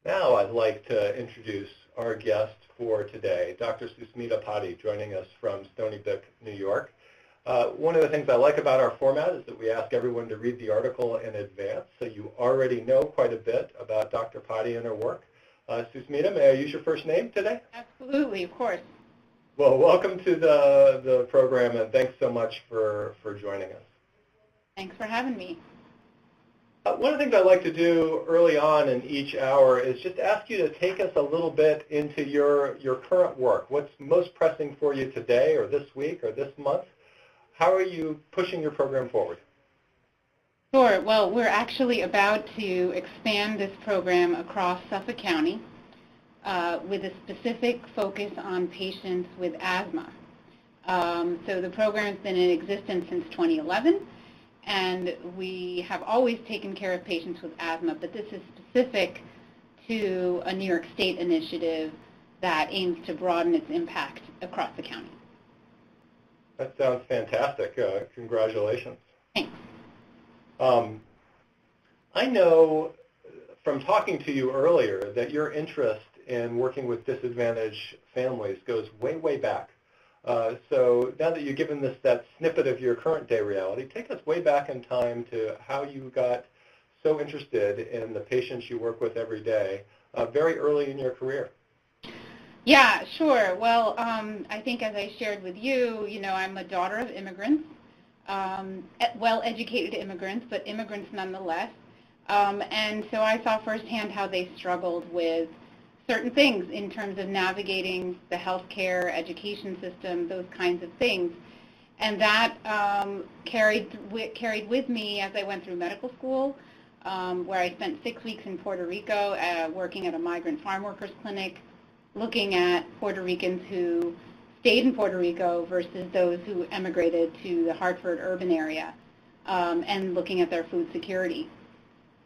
Now I'd like to introduce our guest for today, Dr. Susmita Pati, joining us from Stony Brook, New York. One of the things I like about our format is that we ask everyone to read the article in advance, so you already know quite a bit about Dr. Pati and her work. Susmita, may I use your first name today? Absolutely, of course. Well, welcome to the program, and thanks so much for joining us. Thanks for having me. One of the things I like to do early on in each hour is just ask you to take us a little bit into your current work. What's most pressing for you today or this week or this month? How are you pushing your program forward? Sure. Well, we're actually about to expand this program across Suffolk County with a specific focus on patients with asthma. So the program has been in existence since 2011. And we have always taken care of patients with asthma, but this is specific to a New York State initiative that aims to broaden its impact across the county. That sounds fantastic. Congratulations. Thanks. I know from talking to you earlier that your interest in working with disadvantaged families goes way, way back. So now that you've given us that snippet of your current day reality, take us way back in time to how you got so interested in the patients you work with every day very early in your career. Yeah, sure. Well, I think as I shared with you, I'm a daughter of immigrants, well-educated immigrants, but immigrants nonetheless. And so I saw firsthand how they struggled with certain things in terms of navigating the healthcare, education system, those kinds of things. And that carried with me as I went through medical school, where I spent 6 weeks in Puerto Rico working at a migrant farm workers clinic, looking at Puerto Ricans who stayed in Puerto Rico versus those who emigrated to the Hartford urban area, and looking at their food security.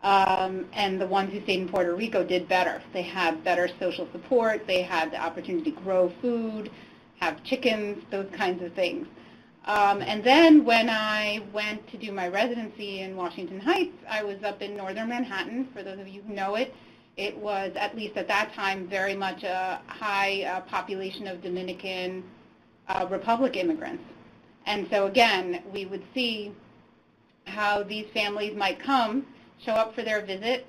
And the ones who stayed in Puerto Rico did better. They had better social support. They had the opportunity to grow food, have chickens, those kinds of things. And then when I went to do my residency in Washington Heights, I was up in northern Manhattan. For those of you who know it, it was, at least at that time, very much a high population of Dominican Republic immigrants. And so again, we would see how these families might come, show up for their visit,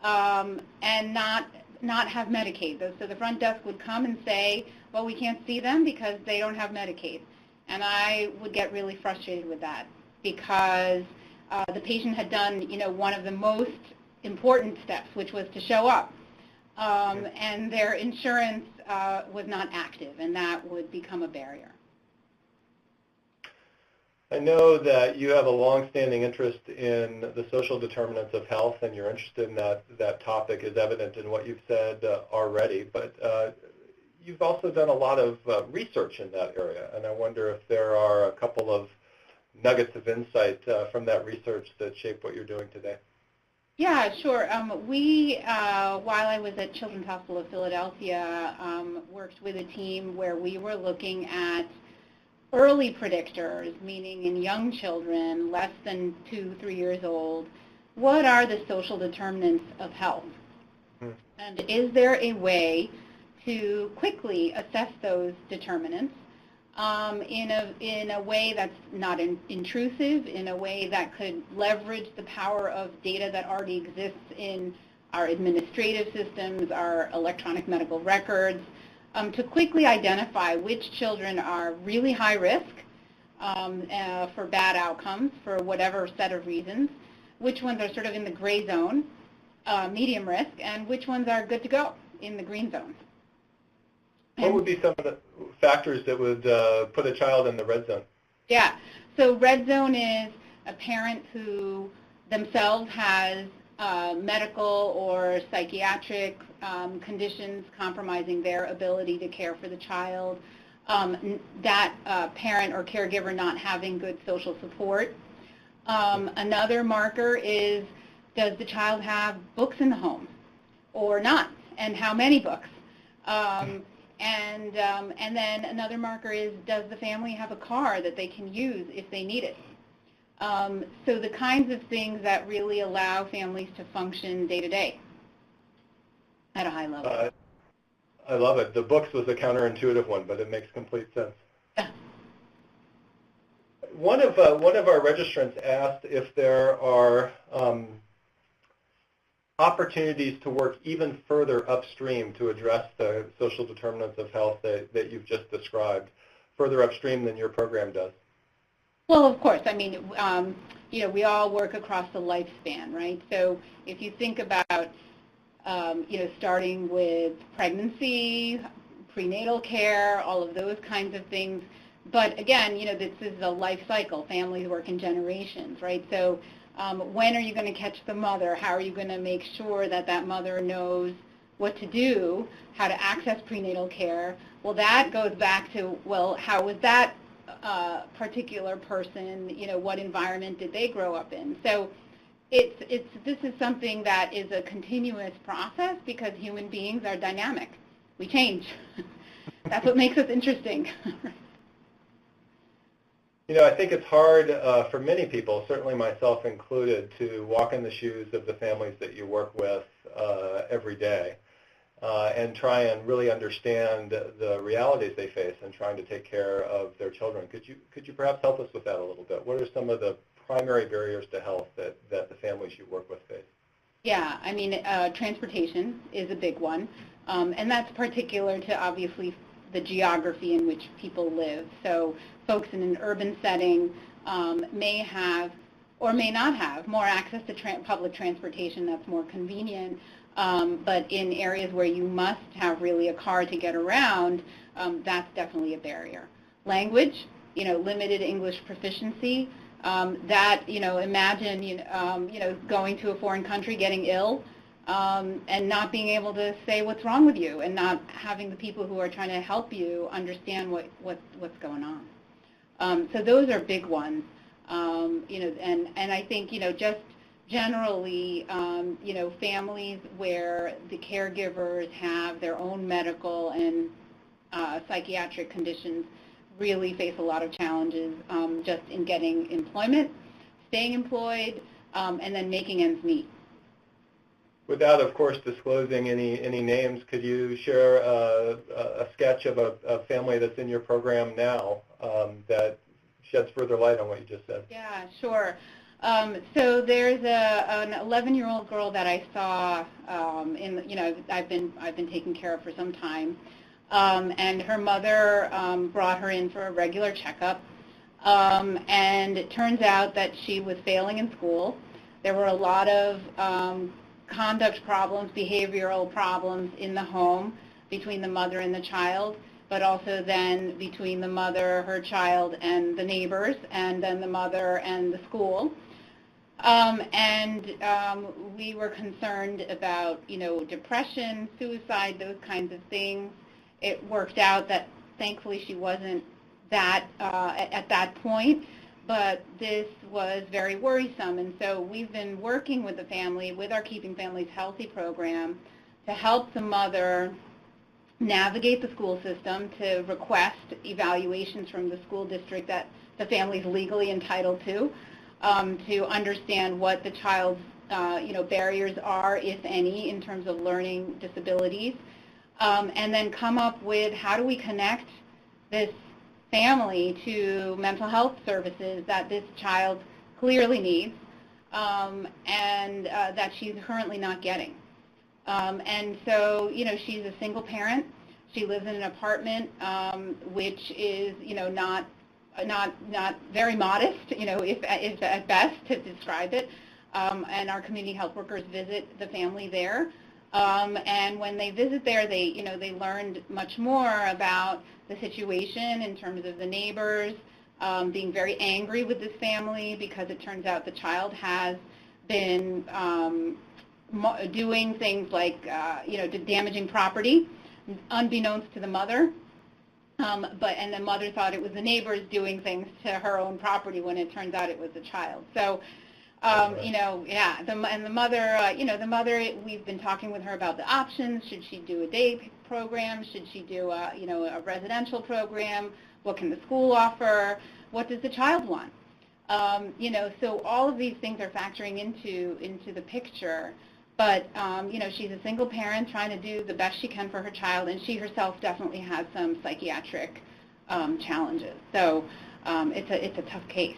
and not have Medicaid. So the front desk would come and say, well, we can't see them because they don't have Medicaid. And I would get really frustrated with that because the patient had done, one of the most important steps, which was to show up. And their insurance was not active, and that would become a barrier. I know that you have a long-standing interest in the social determinants of health, and you're interested in that topic is evident in what you've said already, but you've also done a lot of research in that area, and I wonder if there are a couple of nuggets of insight from that research that shape what you're doing today. Yeah, sure. While I was at Children's Hospital of Philadelphia, worked with a team where we were looking at early predictors, meaning in young children, less than 2-3 years old, what are the social determinants of health? And is there a way to quickly assess those determinants in a way that's not intrusive, in a way that could leverage the power of data that already exists in our administrative systems, our electronic medical records, to quickly identify which children are really high risk for bad outcomes for whatever set of reasons, which ones are sort of in the gray zone, medium risk, and which ones are good to go in the green zone. What would be some of the factors that would put a child in the red zone? Yeah, so red zone is a parent who themselves has medical or psychiatric conditions compromising their ability to care for the child, that parent or caregiver not having good social support. Another marker is, does the child have books in the home or not, and how many books? And then another marker is, does the family have a car that they can use if they need it? So the kinds of things that really allow families to function day to day. at a high level. I love it. The books was a counterintuitive one, but it makes complete sense. Yeah. One of our registrants asked if there are opportunities to work even further upstream to address the social determinants of health that you've just described, further upstream than your program does. Well, of course. I mean, we all work across the lifespan, right? So if you think about, starting with pregnancy, prenatal care, all of those kinds of things. But again, this is a life cycle. Families work in generations, right? So when are you going to catch the mother? How are you going to make sure that that mother knows what to do, how to access prenatal care? Well, that goes back to, well, how was that particular person, what environment did they grow up in? So this is something that is a continuous process because human beings are dynamic. We change. That's what makes us interesting. I think it's hard for many people, certainly myself included, to walk in the shoes of the families that you work with every day and try and really understand the realities they face in trying to take care of their children. Could you perhaps help us with that a little bit? What are some of the primary barriers to health that the families you work with face? Yeah, I mean, transportation is a big one, and that's particular to obviously the geography in which people live. So folks in an urban setting may have or may not have more access to public transportation that's more convenient, but in areas where you must have really a car to get around, that's definitely a barrier. Language, limited English proficiency, imagine, going to a foreign country, getting ill, and not being able to say what's wrong with you and not having the people who are trying to help you understand what's going on. So those are big ones, and I think, just generally, families where the caregivers have their own medical and psychiatric conditions really face a lot of challenges just in getting employment, staying employed, and then making ends meet. Without, of course, disclosing any names, could you share a sketch of a family that's in your program now that sheds further light on what you just said? Yeah, sure. So there's an 11-year-old girl that I saw I've been taking care of for some time, and her mother brought her in for a regular checkup, and it turns out that she was failing in school. There were a lot of conduct problems, behavioral problems in the home between the mother and the child, but also then between the mother, her child, and the neighbors, and then the mother and the school. We were concerned about, depression, suicide, those kinds of things. It worked out that thankfully she wasn't that at that point, but this was very worrisome. And so we've been working with the family, with our Keeping Families Healthy program, to help the mother navigate the school system, to request evaluations from the school district that the family is legally entitled to understand what the child's barriers are, if any, in terms of learning disabilities, and then come up with how do we connect this family to mental health services that this child clearly needs and that she's currently not getting. And so, she's a single parent. She lives in an apartment which is, not very modest, if at best to describe it. And our community health workers visit the family there. And when they visit there, they learned much more about the situation in terms of the neighbors being very angry with this family because it turns out the child has been doing things like, damaging property, unbeknownst to the mother. And the mother thought it was the neighbors doing things to her own property when it turns out it was the child. So, the mother, we've been talking with her about the options. Should she do a day program? Should she do a residential program? What can the school offer? What does the child want? So all of these things are factoring into the picture. But, she's a single parent trying to do the best she can for her child, and she herself definitely has some psychiatric challenges. So it's a tough case.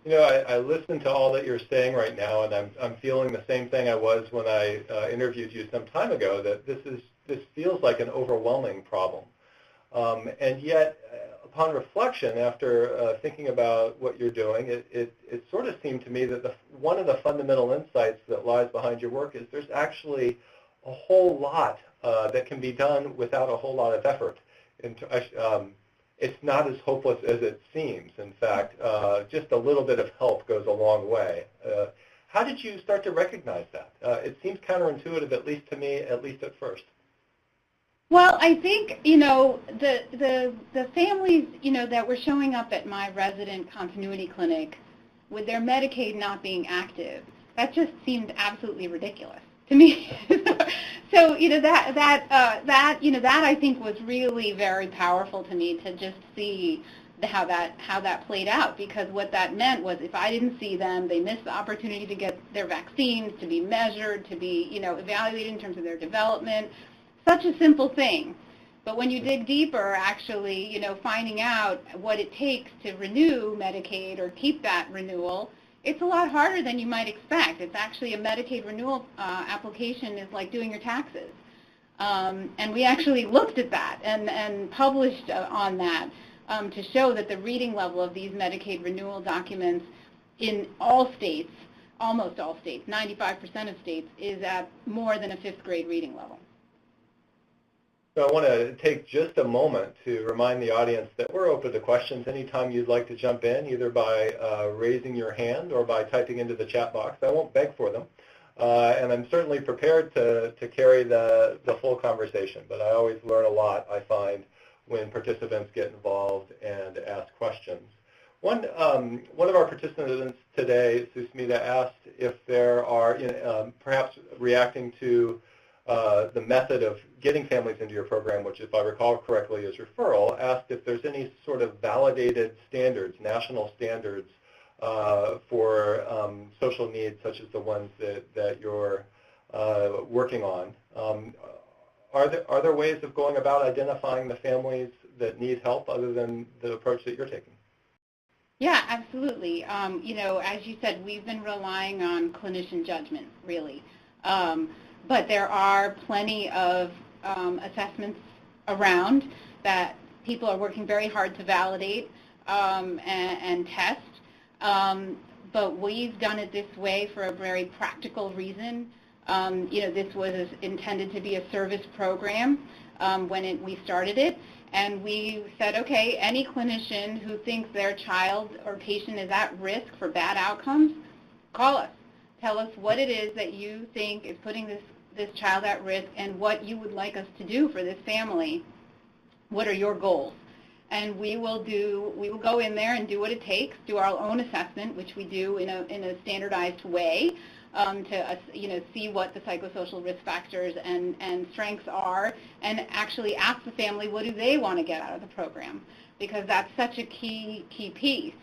I listen to all that you're saying right now, and I'm feeling the same thing I was when I interviewed you some time ago, that this feels like an overwhelming problem. And yet, upon reflection, after thinking about what you're doing, it sort of seemed to me that one of the fundamental insights that lies behind your work is there's actually a whole lot that can be done without a whole lot of effort. It's not as hopeless as it seems. In fact, just a little bit of help goes a long way. How did you start to recognize that? It seems counterintuitive, at least to me, at least at first. Well, I think, the families, that were showing up at my resident continuity clinic with their Medicaid not being active, that just seemed absolutely ridiculous to me. So, that I think was really very powerful to me, to just see how that played out, because what that meant was if I didn't see them, they missed the opportunity to get their vaccines, to be measured, to be, evaluated in terms of their development. Such a simple thing. But when you dig deeper, actually, finding out what it takes to renew Medicaid or keep that renewal, it's a lot harder than you might expect. It's actually a Medicaid renewal application is like doing your taxes. And we actually looked at that and published on that to show that the reading level of these Medicaid renewal documents in all states, almost all states, 95% of states, is at more than a 5th grade reading level. So I want to take just a moment to remind the audience that we're open to questions anytime you'd like to jump in, either by raising your hand or by typing into the chat box. I won't beg for them. And I'm certainly prepared to carry the full conversation, but I always learn a lot, I find, when participants get involved and ask questions. One of our participants today, Susmita, asked if there are, perhaps reacting to the method of getting families into your program, which, if I recall correctly, is referral, asked if there's any sort of validated standards, national standards, for social needs such as the ones that you're working on. Are there ways of going about identifying the families that need help other than the approach that you're taking? Yeah, absolutely. As you said, we've been relying on clinician judgment, really. But there are plenty of assessments around that people are working very hard to validate and test. But we've done it this way for a very practical reason. This was intended to be a service program when we started it. And we said, okay, any clinician who thinks their child or patient is at risk for bad outcomes, call us. Tell us what it is that you think is putting this child at risk and what you would like us to do for this family. What are your goals? And we will go in there and do what it takes, do our own assessment, which we do in a standardized way, to see what the psychosocial risk factors and strengths are, and actually ask the family what do they want to get out of the program, because that's such a key piece,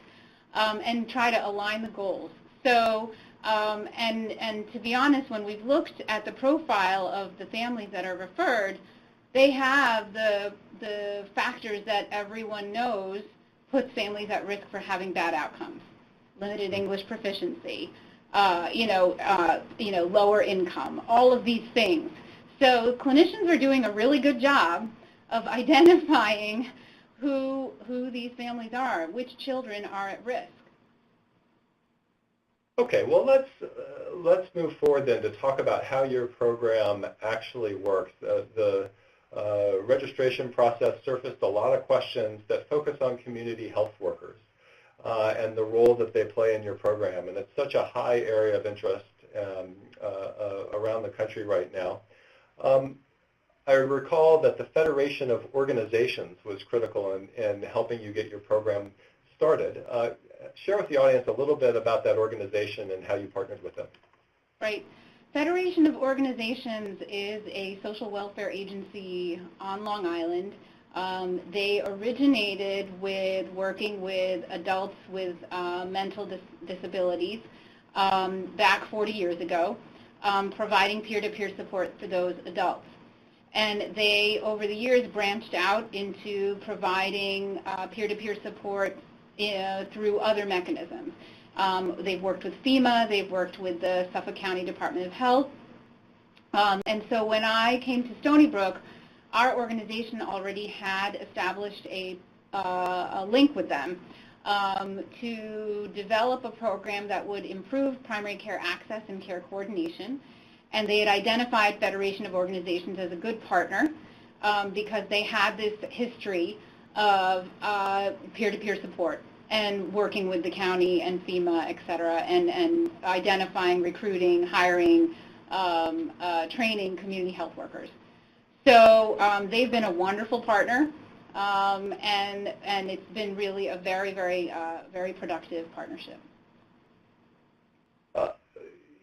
and try to align the goals. So, and to be honest, when we've looked at the profile of the families that are referred, they have the factors that everyone knows puts families at risk for having bad outcomes: limited English proficiency, lower income, all of these things. So clinicians are doing a really good job of identifying who these families are, which children are at risk. Okay, well, let's move forward then to talk about how your program actually works. The registration process surfaced a lot of questions that focus on community health workers and the role that they play in your program. And it's such a high area of interest around the country right now. I recall that the Federation of Organizations was critical in helping you get your program started. Share with the audience a little bit about that organization and how you partnered with them. Right. Federation of Organizations is a social welfare agency on Long Island. They originated with working with adults with mental disabilities back 40 years ago. providing peer-to-peer support for those adults. And they, over the years, branched out into providing peer-to-peer support through other mechanisms. They've worked with FEMA, they've worked with the Suffolk County Department of Health. And so when I came to Stony Brook, our organization already had established a link with them to develop a program that would improve primary care access and care coordination. And they had identified Federation of Organizations as a good partner because they had this history of peer-to-peer support and working with the county and FEMA, et cetera, and identifying, recruiting, hiring, training community health workers. So they've been a wonderful partner, and it's been really a very, very productive partnership.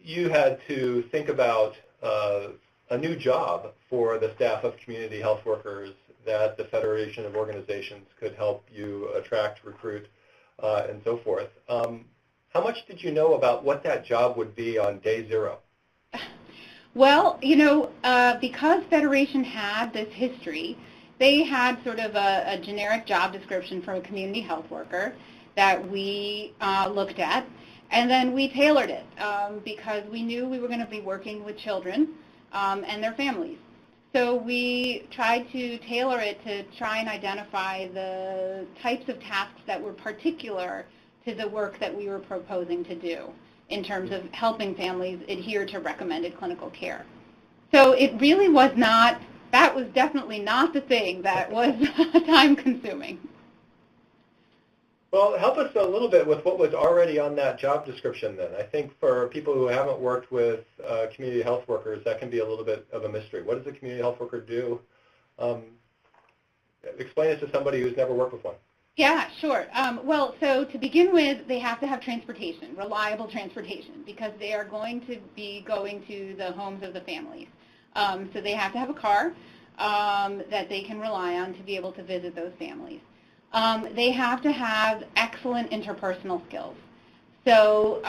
You had to think about a new job for the staff of community health workers that the Federation of Organizations could help you attract, recruit, and so forth. How much did you know about what that job would be on day zero? Well, because Federation had this history, they had sort of a generic job description for a community health worker that we looked at, and then we tailored it because we knew we were going to be working with children and their families. So we tried to tailor it to try and identify the types of tasks that were particular to the work that we were proposing to do in terms of helping families adhere to recommended clinical care. So it really was not, that was definitely not the thing that was time-consuming. Well, help us a little bit with what was already on that job description then. I think for people who haven't worked with community health workers, that can be a little bit of a mystery. What does a community health worker do? Explain it to somebody who's never worked with one. Yeah, sure. Well, so to begin with, they have to have transportation, reliable transportation, because they are going to be going to the homes of the families. So they have to have a car that they can rely on to be able to visit those families. They have to have excellent interpersonal skills. So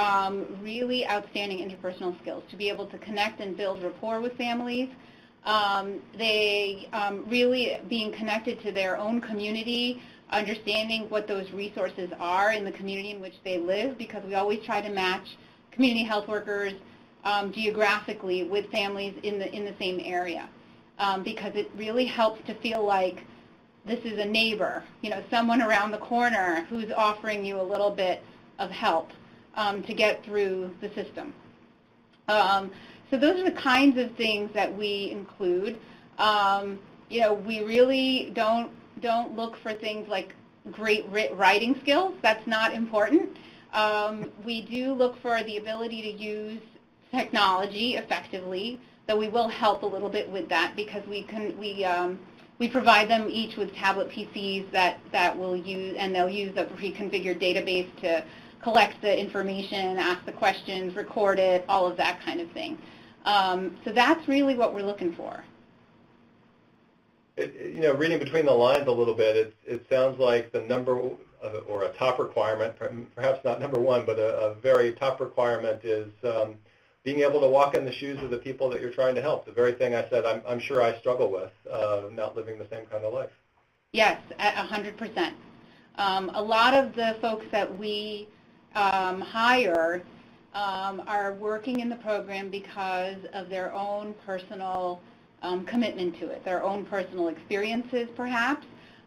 really outstanding interpersonal skills to be able to connect and build rapport with families. They really being connected to their own community, understanding what those resources are in the community in which they live, because we always try to match community health workers geographically with families in the same area, because it really helps to feel like this is a neighbor, someone around the corner who's offering you a little bit of help to get through the system. So those are the kinds of things that we include. We really don't look for things like great writing skills. That's not important. We do look for the ability to use technology effectively, though we will help a little bit with that because we provide them each with tablet PCs that will use, and they'll use a pre-configured database to collect the information, ask the questions, record it, all of that kind of thing. So that's really what we're looking for. Reading between the lines a little bit, it sounds like the number or a top requirement, perhaps not number one, but a very top requirement is being able to walk in the shoes of the people that you're trying to help. The very thing I said I'm sure I struggle with, not living the same kind of life. Yes, 100%. A lot of the folks that we hire are working in the program because of their own personal commitment to it, their own personal experiences perhaps,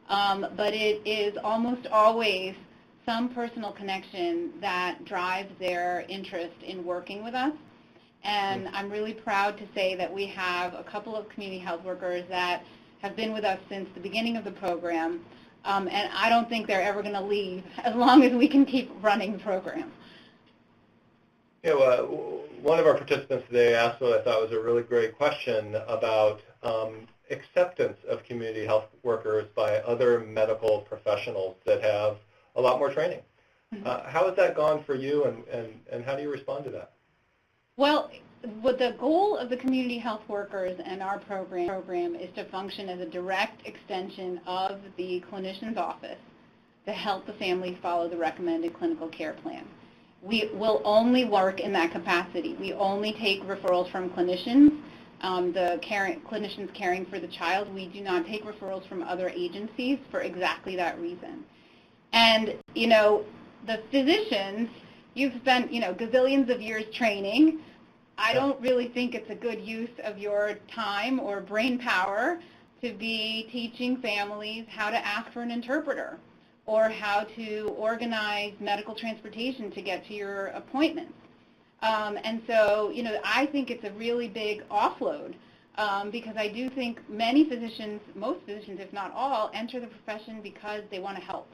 but it is almost always some personal connection that drives their interest in working with us. And I'm really proud to say that we have a couple of community health workers that have been with us since the beginning of the program, and I don't think they're ever going to leave as long as we can keep running the program. One of our participants today asked what I thought was a really great question about acceptance of community health workers by other medical professionals that have a lot more training. How has that gone for you, and how do you respond to that? Well, the goal of the community health workers and our program is to function as a direct extension of the clinician's office to help the families follow the recommended clinical care plan. we will only work in that capacity. We only take referrals from clinicians, clinicians caring for the child. We do not take referrals from other agencies for exactly that reason. And, the physicians, you've spent, gazillions of years training. I don't really think it's a good use of your time or brain power to be teaching families how to ask for an interpreter or how to organize medical transportation to get to your appointments. And so, I think it's a really big offload because I do think many physicians, most physicians, if not all, enter the profession because they want to help.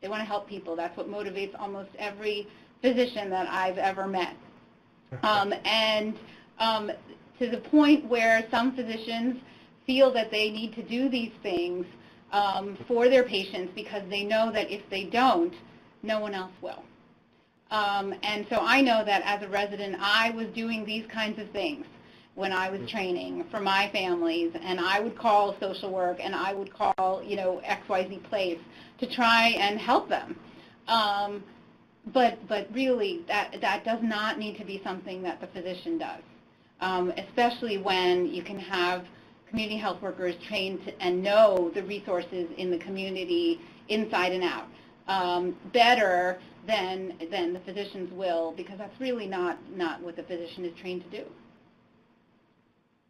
They want to help people. That's what motivates almost every physician that I've ever met. And to the point where some physicians feel that they need to do these things for their patients because they know that if they don't, no one else will. And so I know that as a resident, I was doing these kinds of things when I was training for my families, and I would call social work and I would call, XYZ place to try and help them. But really, that does not need to be something that the physician does, especially when you can have community health workers trained and know the resources in the community inside and out better than the physicians will, because that's really not what the physician is trained to do.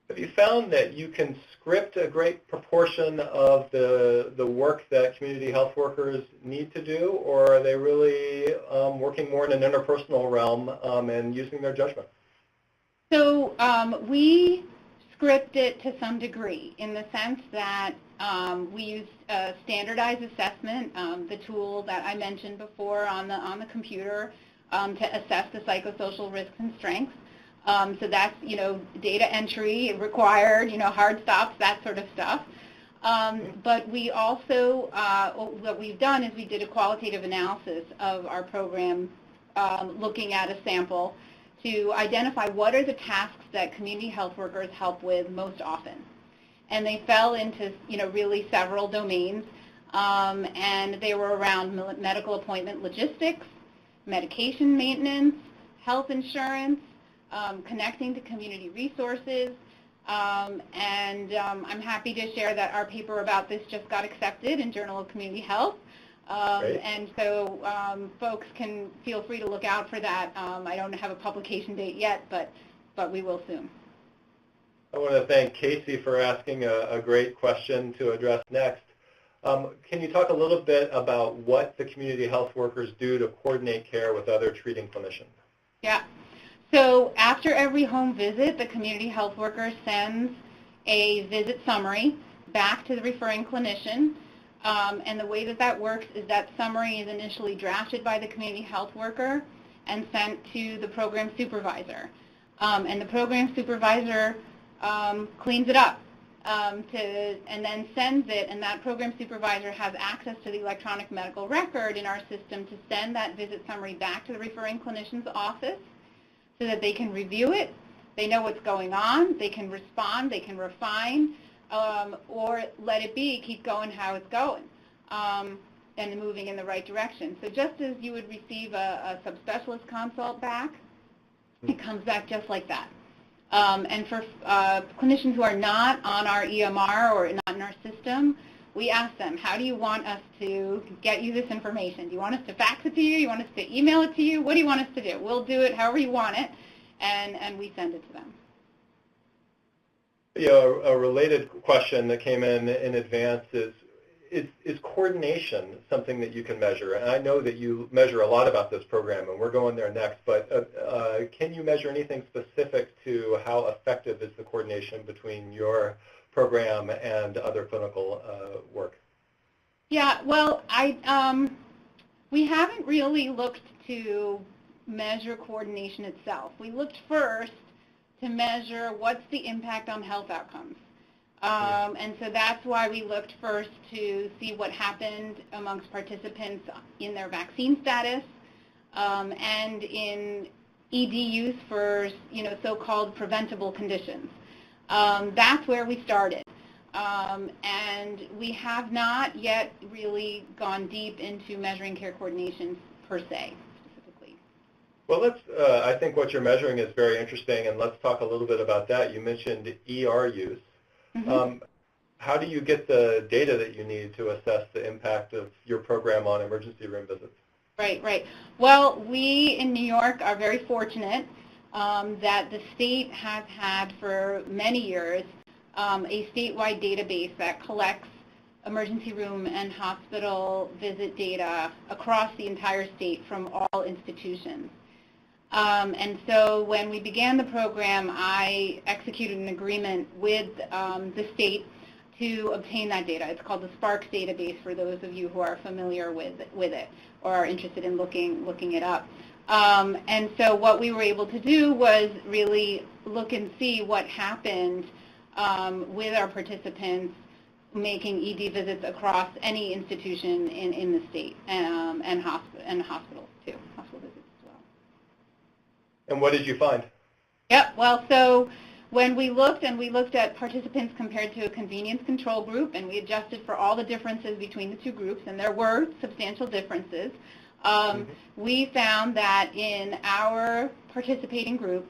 Have you found that you can script a great proportion of the work that community health workers need to do, or are they really working more in an interpersonal realm and using their judgment? So we script it to some degree in the sense that we use standardized assessment, the tool that I mentioned before on the computer to assess the psychosocial risks and strengths. So that's, data entry required, hard stops, that sort of stuff. But we also, what we've done is we did a qualitative analysis of our program looking at a sample to identify what are the tasks that community health workers help with most often. And they fell into, really several domains, and they were around medical appointment logistics, medication maintenance, health insurance, connecting to community resources, and I'm happy to share that our paper about this just got accepted in Journal of Community Health. And so folks can feel free to look out for that. I don't have a publication date yet, but we will soon. I want to thank Casey for asking a great question to address next. Can you talk a little bit about what the community health workers do to coordinate care with other treating clinicians? Yeah. So after every home visit, the community health worker sends a visit summary back to the referring clinician. And the way that works is that summary is initially drafted by the community health worker and sent to the program supervisor. And the program supervisor cleans it up and then sends it, and that program supervisor has access to the electronic medical record in our system to send that visit summary back to the referring clinician's office so that they can review it, they know what's going on, they can respond, they can refine, or let it be, keep going how it's going, and moving in the right direction. So just as you would receive a subspecialist consult back, it comes back just like that. And for clinicians who are not on our EMR or not in our system, we ask them, how do you want us to get you this information? Do you want us to fax it to you? Do you want us to email it to you? What do you want us to do? We'll do it however you want it, and we send it to them. A related question that came in advance is coordination something that you can measure? And I know that you measure a lot about this program, and we're going there next, but can you measure anything specific to how effective is the coordination between your program and other clinical work? Yeah, well, we haven't really looked to measure coordination itself. We looked first to measure what's the impact on health outcomes. And so that's why we looked first to see what happened amongst participants in their vaccine status and in ED use for, so-called preventable conditions. That's where we started. And we have not yet really gone deep into measuring care coordination per se, specifically. Well, I think what you're measuring is very interesting, and let's talk a little bit about that. You mentioned ER use. Mm-hmm. How do you get the data that you need to assess the impact of your program on emergency room visits? Right, right. Well, we in New York are very fortunate that the state has had for many years a statewide database that collects emergency room and hospital visit data across the entire state from all institutions. And so when we began the program, I executed an agreement with the state to obtain that data. It's called the SPARCS database for those of you who are familiar with it or are interested in looking it up. And so what we were able to do was really look and see what happened with our participants making ED visits across any institution in the state and hospitals too, hospital visits as well. And what did you find? Yep, well, so when we looked at participants compared to a convenience control group, and we adjusted for all the differences between the two groups, and there were substantial differences, we found that in our participating group,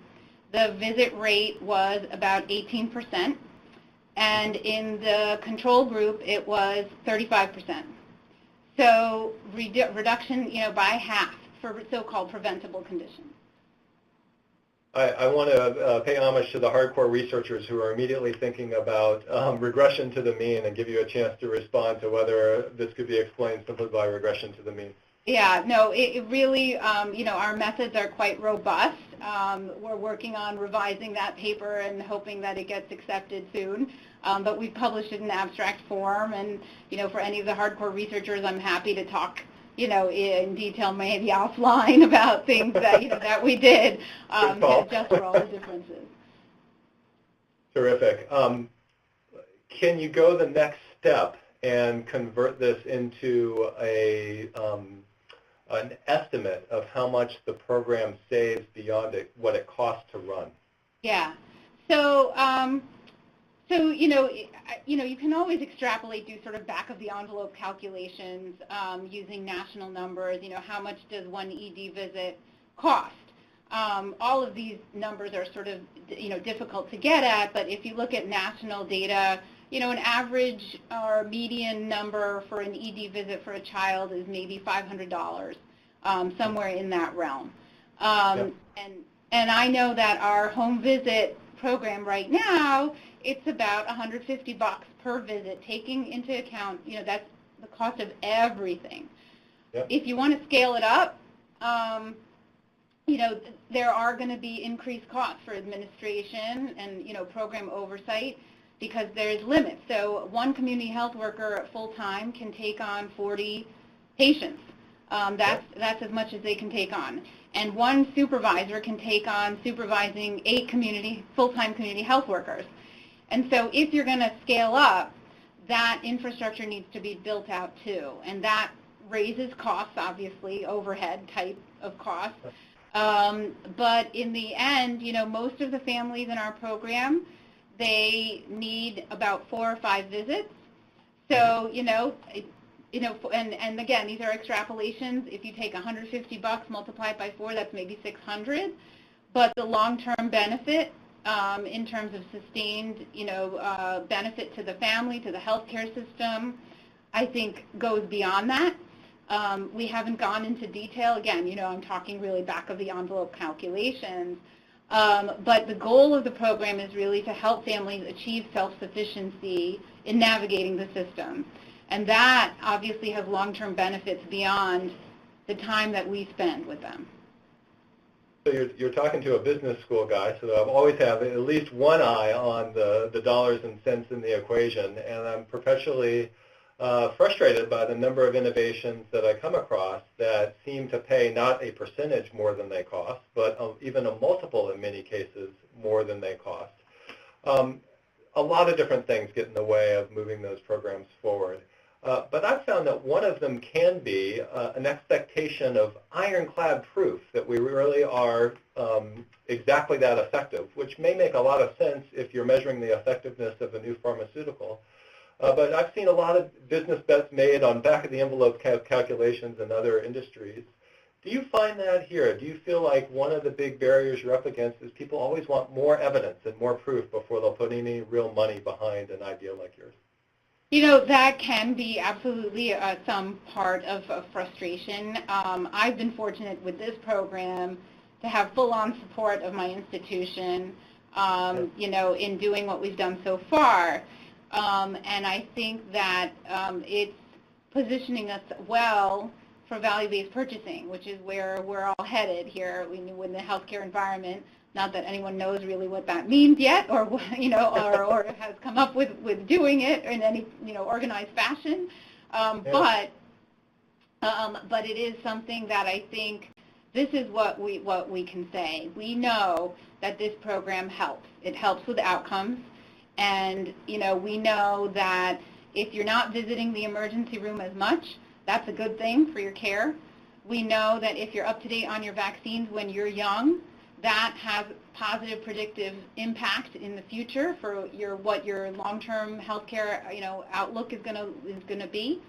the visit rate was about 18%, and in the control group, it was 35%. So reduction, by half for so-called preventable conditions. I want to pay homage to the hardcore researchers who are immediately thinking about regression to the mean and give you a chance to respond to whether this could be explained simply by regression to the mean. Yeah, no, it really, our methods are quite robust. We're working on revising that paper and hoping that it gets accepted soon. But we've published it in abstract form, and, for any of the hardcore researchers, I'm happy to talk in detail maybe offline about things that, that we did to adjust for all the differences. Terrific. Can you go the next step and convert this into an estimate of how much the program saves beyond what it costs to run? Yeah. So, you can always extrapolate, do sort of back-of-the-envelope calculations using national numbers. How much does one ED visit cost? All of these numbers are sort of, difficult to get at, but if you look at national data, an average or median number for an ED visit for a child is maybe $500, somewhere in that realm. Yep. And I know that our home visit program right now, it's about $150 per visit, taking into account, that's the cost of everything. Yep. If you want to scale it up, there are going to be increased costs for administration and, program oversight because there's limits. So one community health worker full-time can take on 40 patients. That's as much as they can take on. And one supervisor can take on supervising 8 full-time community health workers. And so if you're going to scale up, that infrastructure needs to be built out too. And that raises costs, obviously, overhead type of costs. But in the end, most of the families in our program, they need about 4 or 5 visits. So, and again, these are extrapolations. If you take $150, multiply it by 4, that's maybe $600. But the long-term benefit in terms of sustained, benefit to the family, to the healthcare system, I think goes beyond that. We haven't gone into detail. Again, I'm talking really back-of-the-envelope calculations. But the goal of the program is really to help families achieve self-sufficiency in navigating the system. And that obviously has long-term benefits beyond the time that we spend with them. So you're talking to a business school guy, so I've always have at least one eye on the dollars and cents in the equation, and I'm perpetually frustrated by the number of innovations that I come across that seem to pay not a percentage more than they cost, but even a multiple in many cases more than they cost. A lot of different things get in the way of moving those programs forward. But I've found that one of them can be an expectation of ironclad proof that we really are exactly that effective, which may make a lot of sense if you're measuring the effectiveness of a new pharmaceutical. But I've seen a lot of business bets made on back-of-the-envelope calculations in other industries Do you find that here? Do you feel like one of the big barriers you're up against is people always want more evidence and more proof before they'll put any real money behind an idea like yours? You know, that can be absolutely some part of frustration. I've been fortunate with this program to have full-on support of my institution, you know, in doing what we've done so far. And I think that it's positioning us well for value-based purchasing, which is where we're all headed here in the healthcare environment. Not that anyone knows really what that means yet, or you know, or has come up with doing it in any organized fashion. But it is something that I think this is what we can say. We know that this program helps. It helps with outcomes, and we know that if you're not visiting the emergency room as much, that's a good thing for your care. We know that if you're up to date on your vaccines when you're young, that has positive predictive impact in the future for what your long-term healthcare outlook is going to be.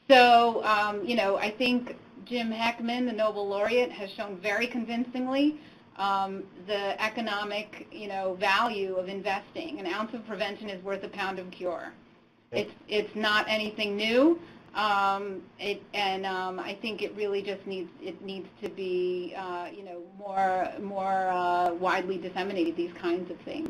So I think Jim Heckman, the Nobel laureate, has shown very convincingly the economic value of investing. An ounce of prevention is worth a pound of cure. It's not anything new. I think it really just needs to be more widely disseminated, these kinds of things.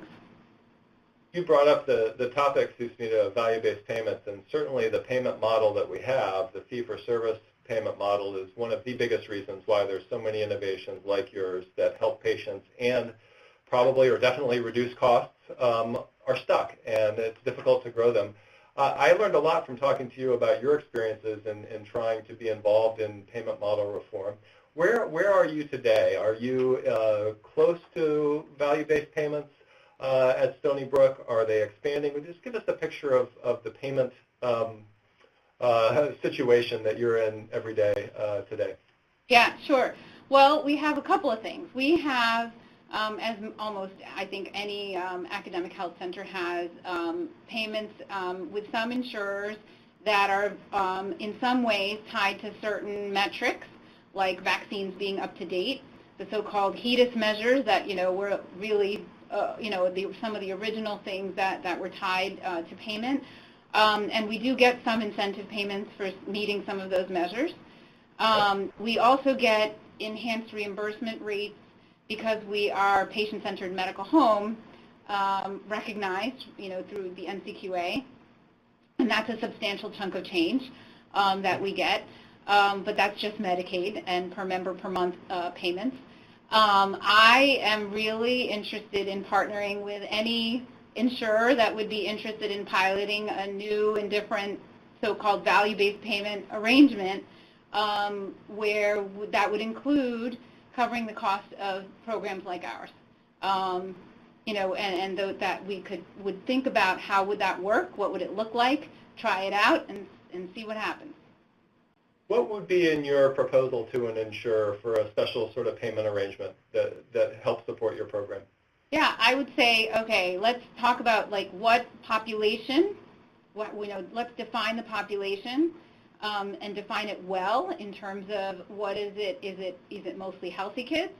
You brought up the topic, Susmita, of value-based payments, and certainly the payment model that we have, the fee-for-service payment model, is one of the biggest reasons why there's so many innovations like yours that help patients and probably or definitely reduce costs are stuck, and it's difficult to grow them. I learned a lot from talking to you about your experiences in trying to be involved in payment model reform. Where are you today? Are you close to value-based payments at Stony Brook? Are they expanding? Just give us a picture of the payment situation that you're in every day today. Yeah, sure. Well, we have a couple of things. We have, as almost I think any academic health center has, payments with some insurers that are in some ways tied to certain metrics, like vaccines being up to date, the so-called HEDIS measures that were really some of the original things that were tied to payment. And we do get some incentive payments for meeting some of those measures. We also get enhanced reimbursement rates because we are patient-centered medical home recognized, through the NCQA, and that's a substantial chunk of change that we get. But that's just Medicaid and per member per month payments. I am really interested in partnering with any insurer that would be interested in piloting a new and different so-called value-based payment arrangement where that would include covering the cost of programs like ours. And that we would think about how would that work, what would it look like, try it out, and see what happens. What would be in your proposal to an insurer for a special sort of payment arrangement that helps support your program? Yeah, I would say, okay, let's talk about what population. Let's define the population and define it well in terms of what is it? Is it mostly healthy kids?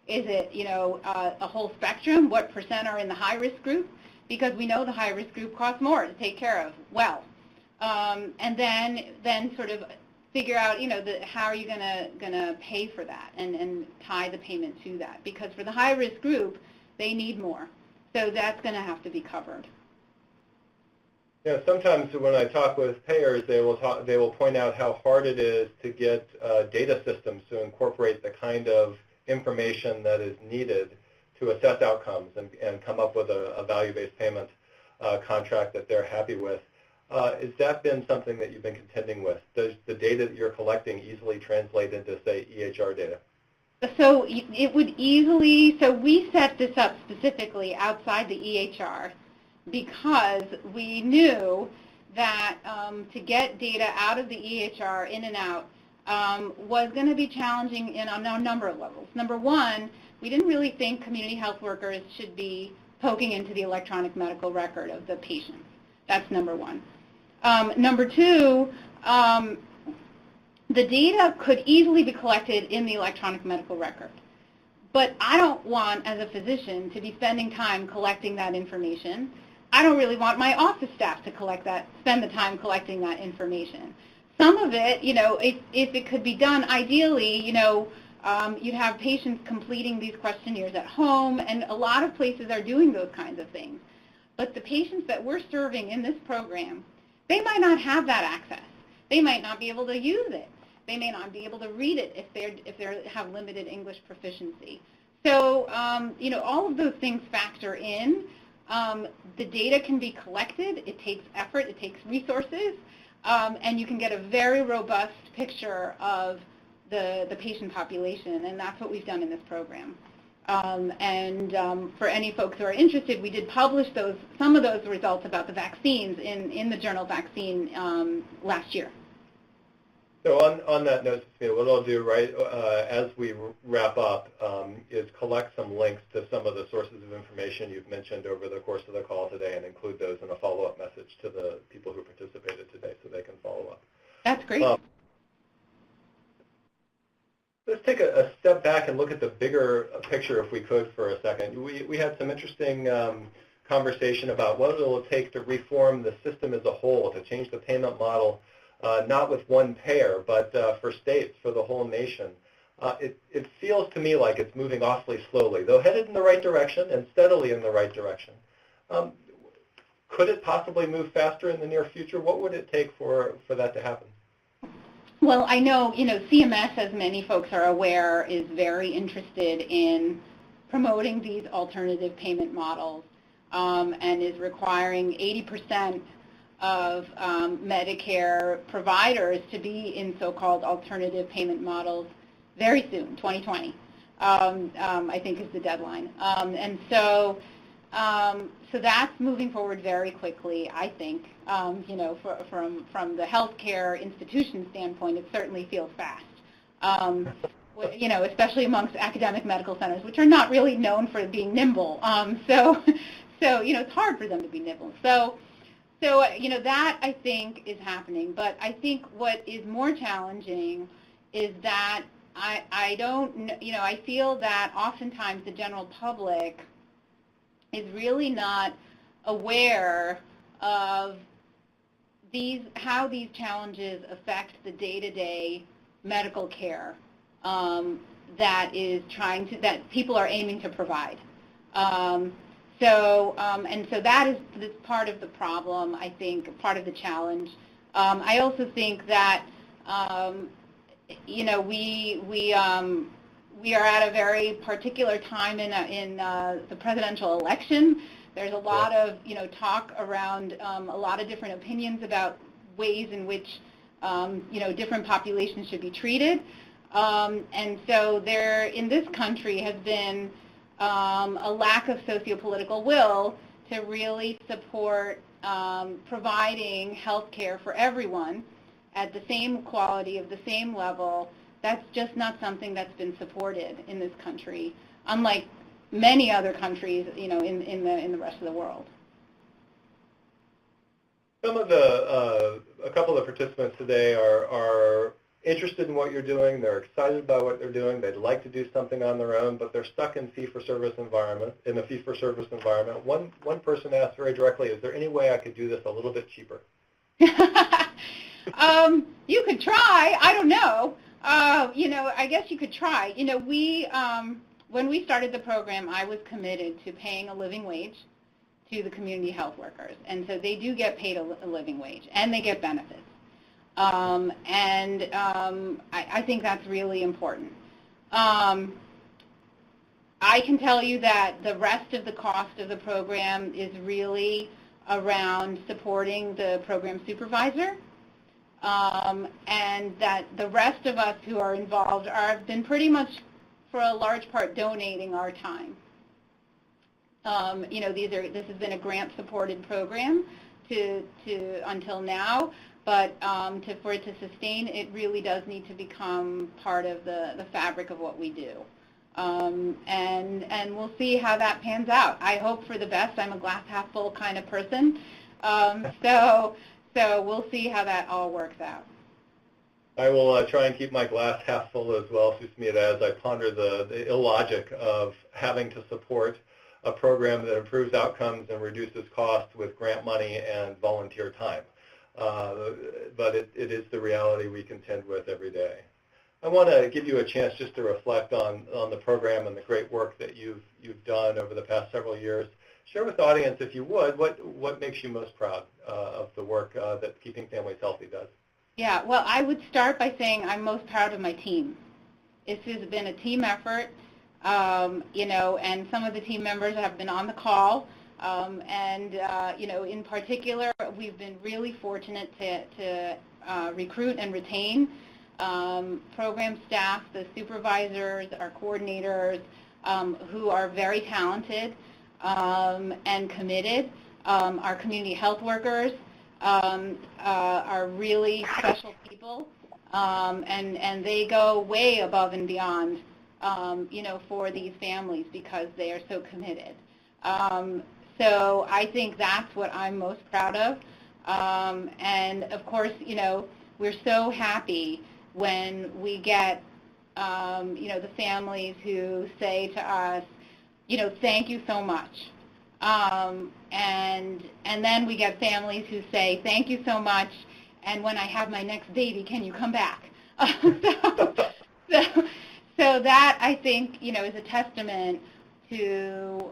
Is it a whole spectrum? What percent are in the high risk group? Because we know the high risk group costs more to take care of. Well, and then sort of figure out how are you gonna pay for that and tie the payment to that, because for the high risk group they need more, so that's going to have to be covered. Yeah, sometimes when I talk with payers, they will point out how hard it is to get data systems to incorporate the kind of information that is needed to assess outcomes and come up with a value-based payment contract that they're happy with. Has that been something that you've been contending with? Does the data that you're collecting easily translate into, say, EHR data? So it would easily, so we set this up specifically outside the EHR because we knew that to get data out of the EHR in and out was going to be challenging on a number of levels. Number one, we didn't really think community health workers should be poking into the electronic medical record of the patients. That's number one. Number two, the data could easily be collected in the electronic medical record. But I don't want, as a physician, to be spending time collecting that information. I don't really want my office staff to spend the time collecting that information. Some of it, if it could be done, ideally, you'd have patients completing these questionnaires at home, and a lot of places are doing those kinds of things. But the patients that we're serving in this program, they might not have that access. They might not be able to use it. They may not be able to read it if they have limited English proficiency. So, all of those things factor in. The data can be collected. It takes effort. It takes resources. And you can get a very robust picture of the patient population, and that's what we've done in this program. For any folks who are interested, we did publish some of those results about the vaccines in the journal Vaccine last year. So on that note, Susmita, what I'll do as we wrap up is collect some links to some of the sources of information you've mentioned over the course of the call today and include those in a follow-up message to the people who participated today so they can follow up. That's great. Let's take a step back and look at the bigger picture, if we could, for a second. We had some interesting conversation about what it will take to reform the system as a whole, to change the payment model, not with one payer, but for states, for the whole nation. It feels to me like it's moving awfully slowly, though headed in the right direction and steadily in the right direction. Could it possibly move faster in the near future? What would it take for that to happen? Well, I know, CMS, as many folks are aware, is very interested in promoting these alternative payment models and is requiring 80% of Medicare providers to be in so-called alternative payment models very soon, 2020, I think is the deadline. So that's moving forward very quickly, I think. From the healthcare institution standpoint, it certainly feels fast. Especially amongst academic medical centers, which are not really known for being nimble. So it's hard for them to be nimble. So that I think is happening. But I think what is more challenging is that I feel that oftentimes the general public is really not aware of how these challenges affect the day-to-day medical care that people are aiming to provide. So that is part of the problem, I think, part of the challenge. I also think that we are at a very particular time in the presidential election. There's a lot of talk around a lot of different opinions about ways in which different populations should be treated. And so there in this country has been a lack of sociopolitical will to really support providing health care for everyone at the same quality, of the same level. That's just not something that's been supported in this country, unlike many other countries, in the rest of the world. A couple of the participants today are interested in what you're doing. They're excited by what they're doing. They'd like to do something on their own, but they're stuck in a fee-for-service environment. One person asked very directly, "Is there any way I could do this a little bit cheaper?" You could try. I don't know. I guess you could try. When we started the program, I was committed to paying a living wage to the community health workers. And so they do get paid a living wage, and they get benefits. I think that's really important. I can tell you that the rest of the cost of the program is really around supporting the program supervisor. And that the rest of us who are involved have been pretty much, for a large part, donating our time. This has been a grant-supported program until now, but for it to sustain, it really does need to become part of the fabric of what we do. And we'll see how that pans out. I hope for the best. I'm a glass half full kind of person. So we'll see how that all works out. I will try and keep my glass half full as well, Susmita, as I ponder the illogic of having to support a program that improves outcomes and reduces costs with grant money and volunteer time. But it is the reality we contend with every day. I want to give you a chance just to reflect on the program and the great work that you've done over the past several years. Share with the audience, if you would, what makes you most proud of the work that Keeping Families Healthy does. Yeah, well, I would start by saying I'm most proud of my team. This has been a team effort, and some of the team members have been on the call, in particular, we've been really fortunate to recruit and retain program staff, the supervisors, our coordinators, who are very talented and committed. Our community health workers are really special people, and they go way above and beyond, for these families because they are so committed. So I think that's what I'm most proud of. And of course, we're so happy when we get, the families who say to us, thank you so much. And then we get families who say, thank you so much, and when I have my next baby, can you come back? So that, I think, is a testament to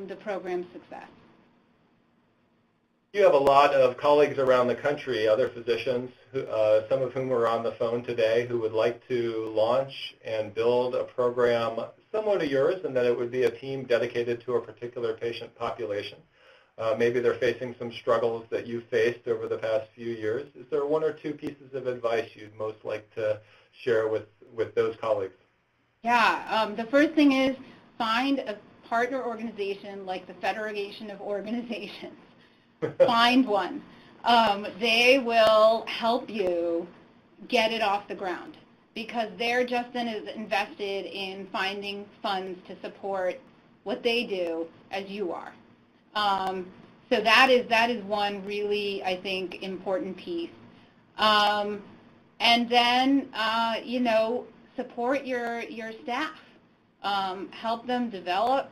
the program's success. You have a lot of colleagues around the country, other physicians, some of whom are on the phone today, who would like to launch and build a program similar to yours, and that it would be a team dedicated to a particular patient population. Maybe they're facing some struggles that you've faced over the past few years. Is there one or two pieces of advice you'd most like to share with those colleagues? Yeah, the first thing is find a partner organization like the Federation of Organizations. Find one. They will help you get it off the ground because they're just as invested in finding funds to support what they do as you are. So that is one really, I think, important piece. And then, support your staff. Help them develop,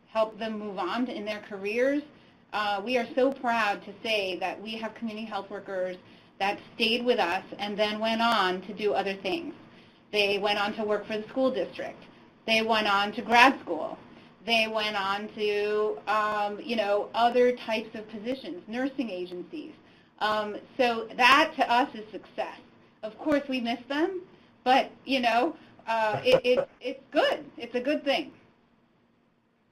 help them move on in their careers. We are so proud to say that we have community health workers that stayed with us and then went on to do other things. They went on to work for the school district. They went on to grad school. They went on to, other types of positions, nursing agencies. So that to us is success. Of course, we miss them, but, it's good. It's a good thing.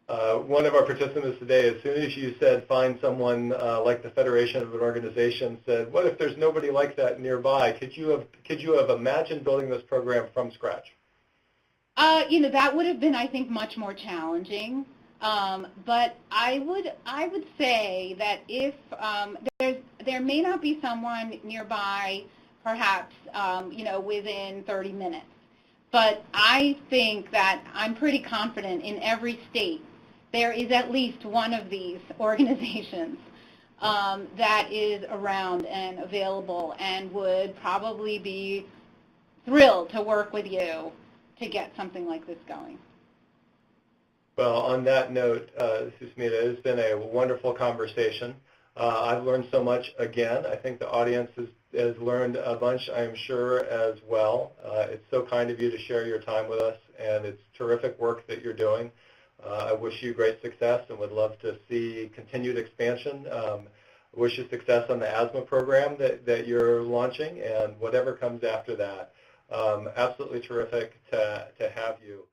One of our participants today, as soon as you said find someone like the Federation of an Organization, said, what if there's nobody like that nearby? Could you have imagined building this program from scratch? That would have been, I think, much more challenging. But I would say that if there may not be someone nearby, perhaps, within 30 minutes. But I think that I'm pretty confident in every state there is at least one of these organizations that is around and available and would probably be thrilled to work with you to get something like this going. Well, on that note, Susmita, it's been a wonderful conversation. I've learned so much again. I think the audience has learned a bunch, I'm sure, as well. It's so kind of you to share your time with us, and it's terrific work that you're doing. I wish you great success and would love to see continued expansion. I wish you success on the asthma program that you're launching and whatever comes after that. Absolutely terrific to have you.